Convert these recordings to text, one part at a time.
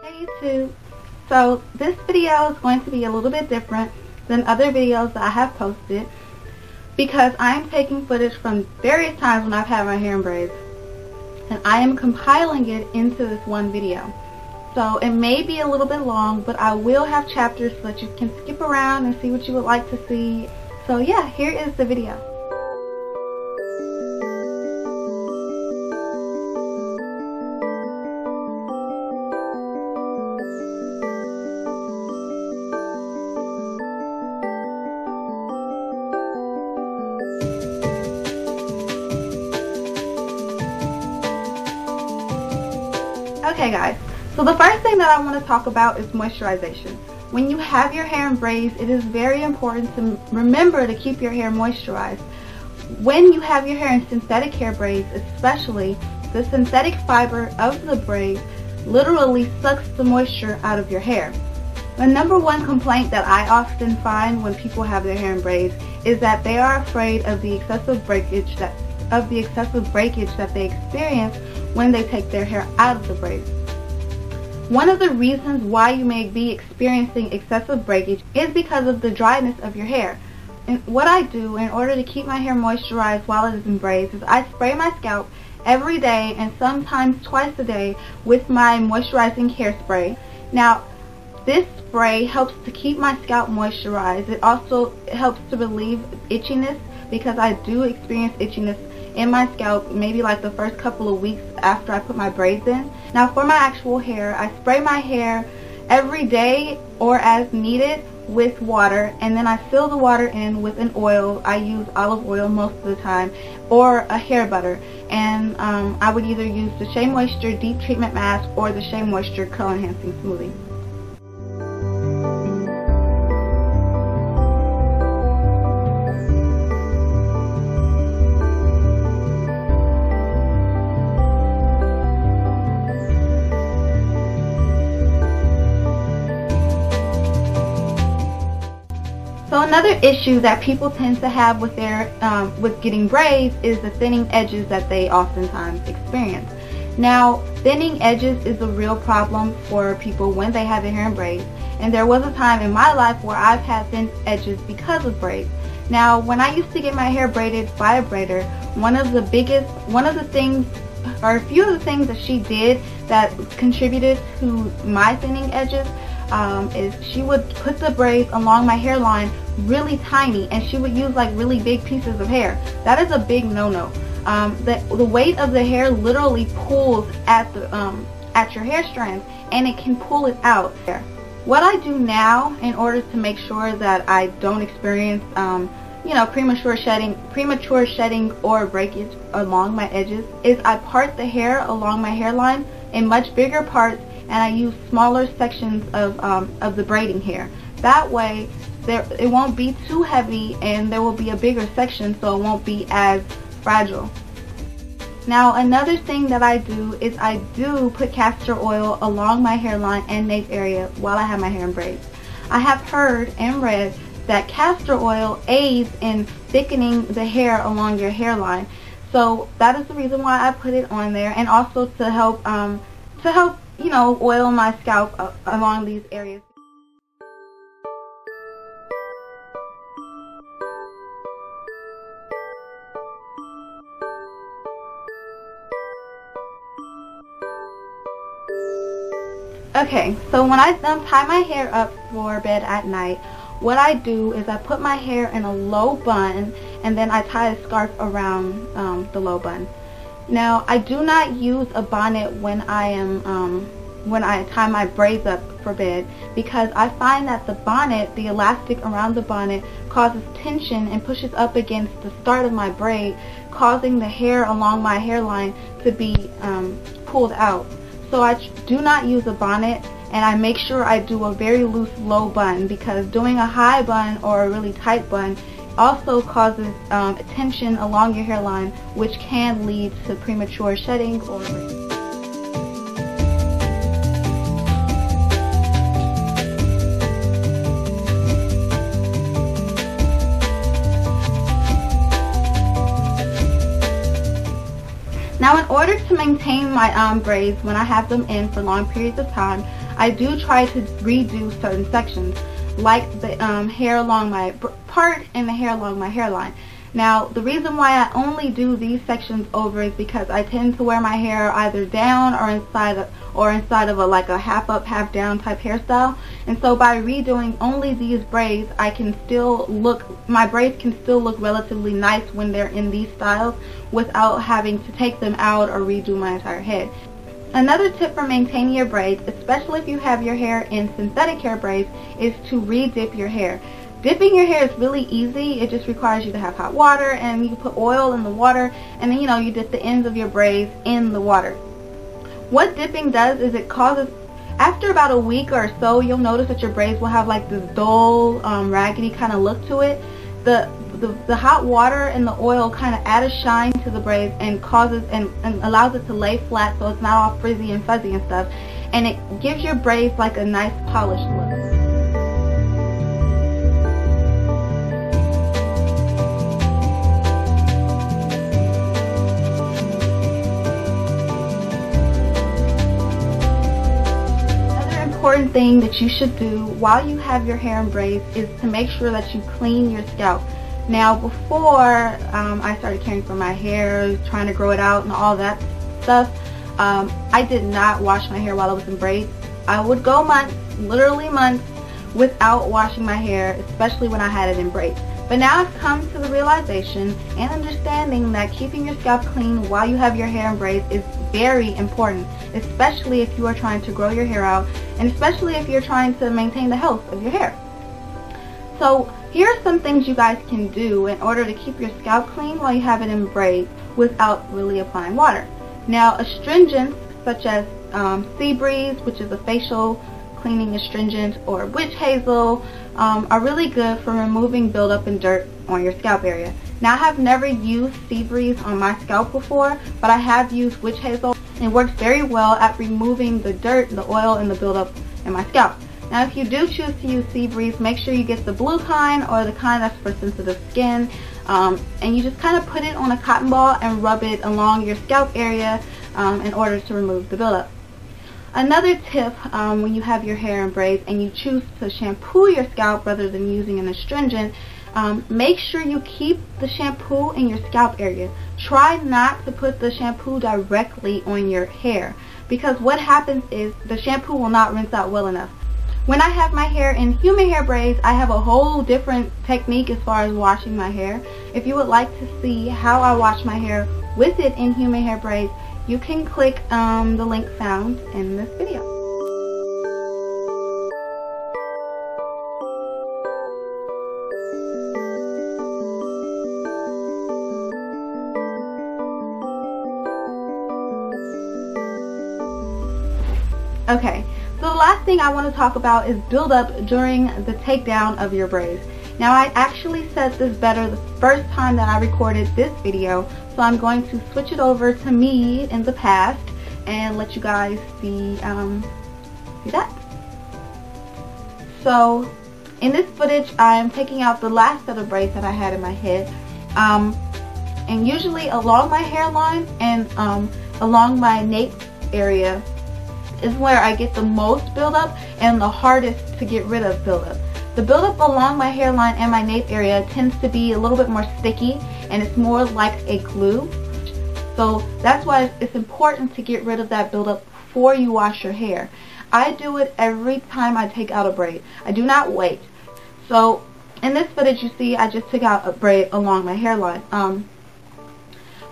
Hey YouTube! So this video is going to be a little bit different than other videos that I have posted because I'm taking footage from various times when I've had my hair in braids and I am compiling it into this one video. So it may be a little bit long, but I will have chapters so that you can skip around and see what you would like to see. So yeah, here is the video. Okay guys, so the first thing that I want to talk about is moisturization. When you have your hair in braids, it is very important to remember to keep your hair moisturized. When you have your hair in synthetic hair braids, especially, the synthetic fiber of the braid literally sucks the moisture out of your hair. The number one complaint that I often find when people have their hair in braids is that they are afraid of the excessive breakage that they experience when they take their hair out of the braids. One of the reasons why you may be experiencing excessive breakage is because of the dryness of your hair. And what I do in order to keep my hair moisturized while it is in braids is I spray my scalp every day and sometimes twice a day with my moisturizing hairspray. Now, this spray helps to keep my scalp moisturized. It also helps to relieve itchiness because I do experience itchiness in my scalp maybe like the first couple of weeks after I put my braids in. Now for my actual hair, I spray my hair every day or as needed with water, and then I fill the water in with an oil. I use olive oil most of the time, or a hair butter, and I would either use the Shea Moisture Deep Treatment Mask or the Shea Moisture Curl Enhancing Smoothie. So another issue that people tend to have with their with getting braids is the thinning edges that they oftentimes experience. Now, thinning edges is a real problem for people when they have their hair in braids, and there was a time in my life where I've had thin edges because of braids. Now, when I used to get my hair braided by a braider, a few of the things that she did that contributed to my thinning edges is she would put the braids along my hairline really tiny, and she would use like really big pieces of hair. That is a big no-no. The weight of the hair literally pulls at your hair strands, and it can pull it out. What I do now in order to make sure that I don't experience premature shedding or breakage along my edges is I part the hair along my hairline in much bigger parts, and I use smaller sections of the braiding hair. That way it won't be too heavy and there will be a bigger section, so it won't be as fragile. Now, another thing that I do is I do put castor oil along my hairline and nape area while I have my hair in braids. I have heard and read that castor oil aids in thickening the hair along your hairline. So that is the reason why I put it on there, and also to help oil my scalp along these areas. Okay, so when I tie my hair up for bed at night, what I do is I put my hair in a low bun, and then I tie a scarf around the low bun. Now, I do not use a bonnet when I tie my braids up for bed, because I find that the elastic around the bonnet causes tension and pushes up against the start of my braid, causing the hair along my hairline to be pulled out. So I do not use a bonnet, and I make sure I do a very loose low bun, because doing a high bun or a really tight bun also causes tension along your hairline, which can lead to premature shedding or breakage. Now, in order to maintain my braids when I have them in for long periods of time, I do try to redo certain sections, like the hair along my part and the hair along my hairline. Now, the reason why I only do these sections over is because I tend to wear my hair either down or inside of a like a half up, half down type hairstyle. And so by redoing only these braids, my braids can still look relatively nice when they're in these styles without having to take them out or redo my entire head. Another tip for maintaining your braids, especially if you have your hair in synthetic hair braids, is to re-dip your hair. Dipping your hair is really easy. It just requires you to have hot water, and you put oil in the water, and then you dip the ends of your braids in the water. What dipping does is it causes, after about a week or so, you'll notice that your braids will have like this dull, raggedy kind of look to it. The hot water and the oil kind of add a shine to the braids and causes and allows it to lay flat, so it's not all frizzy and fuzzy and stuff, and it gives your braids like a nice polished look. Important thing that you should do while you have your hair in braids is to make sure that you clean your scalp. Now, before I started caring for my hair, trying to grow it out and all that stuff, I did not wash my hair while I was in braids. I would go months, literally months, without washing my hair, especially when I had it in braids. But now I've come to the realization and understanding that keeping your scalp clean while you have your hair in braids is very important, especially if you are trying to grow your hair out, and especially if you're trying to maintain the health of your hair. So here are some things you guys can do in order to keep your scalp clean while you have it in braids without really applying water. Now, astringents such as sea breeze, which is a facial cleaning astringent, or witch hazel are really good for removing buildup and dirt on your scalp area. Now, I have never used sea breeze on my scalp before, but I have used witch hazel. It works very well at removing the dirt, the oil, and the buildup in my scalp. Now, if you do choose to use sea breeze, make sure you get the blue kind or the kind that's for sensitive skin, and you just kind of put it on a cotton ball and rub it along your scalp area in order to remove the buildup. Another tip, when you have your hair in braids and you choose to shampoo your scalp rather than using an astringent, make sure you keep the shampoo in your scalp area. Try not to put the shampoo directly on your hair, because what happens is the shampoo will not rinse out well enough. When I have my hair in human hair braids, I have a whole different technique as far as washing my hair. If you would like to see how I wash my hair with it in human hair braids, you can click the link found in this video. Okay, so the last thing I want to talk about is buildup during the takedown of your braids. Now, I actually said this better the first time that I recorded this video, so I'm going to switch it over to me in the past and let you guys see that. So, in this footage, I'm taking out the last set of braids that I had in my head, and usually along my hairline and along my nape area is where I get the most buildup and the hardest to get rid of buildup. The buildup along my hairline and my nape area tends to be a little bit more sticky, and it's more like a glue. So that's why it's important to get rid of that buildup before you wash your hair. I do it every time I take out a braid. I do not wait. So in this footage you see I just took out a braid along my hairline.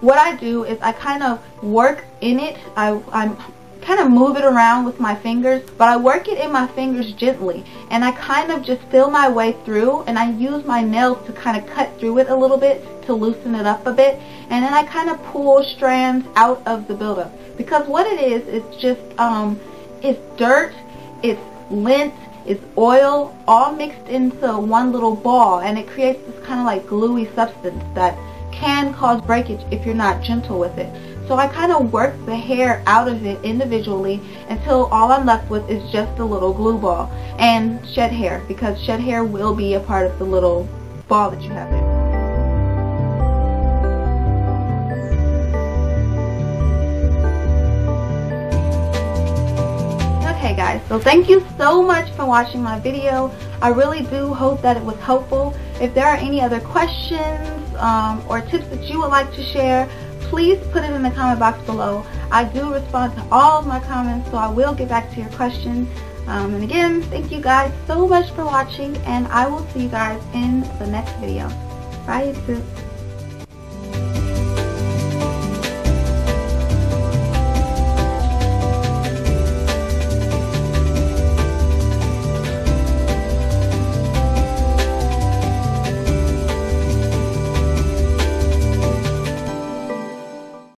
What I do is I kind of work in it. I kind of move it around with my fingers, but I work it in my fingers gently, and I kind of just feel my way through, and I use my nails to kind of cut through it a little bit to loosen it up a bit, and then I kind of pull strands out of the buildup, because what it is, it's just it's dirt, it's lint, it's oil, all mixed into one little ball, and it creates this kind of like gluey substance that can cause breakage if you're not gentle with it. So I kind of work the hair out of it individually until all I'm left with is just a little glue ball and shed hair, because shed hair will be a part of the little ball that you have there. Okay guys, guys. So thank you so much for watching my video. I really do hope that it was helpful. If there are any other questions or tips that you would like to share, please put it in the comment box below. I do respond to all of my comments, so I will get back to your questions. And again, thank you guys so much for watching, and I will see you guys in the next video. Bye, YouTube.